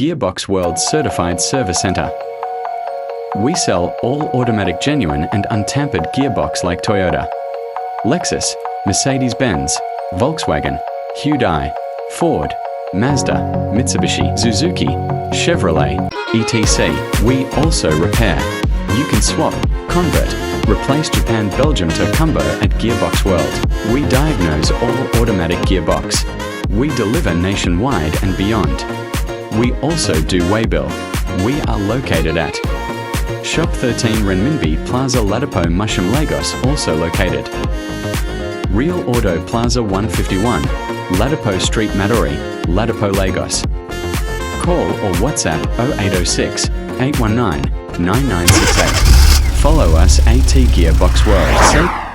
Gearbox World Certified Service Center. We sell all automatic genuine and untampered gearbox like Toyota, Lexus, Mercedes-Benz, Volkswagen, Hyundai, Ford, Mazda, Mitsubishi, Suzuki, Chevrolet, etc. We also repair. You can swap, convert, replace Japan, Belgium to Kumbo at Gearbox World. We diagnose all automatic gearbox. We deliver nationwide and beyond. We also do waybill. We are located at Shop 13 Renminbi Plaza Ladapo Mushroom Lagos, also located Real Auto Plaza 151, Ladapo Street Maduri, Ladapo Lagos. Call or WhatsApp 0806 819 9968. Follow us at Gearbox World.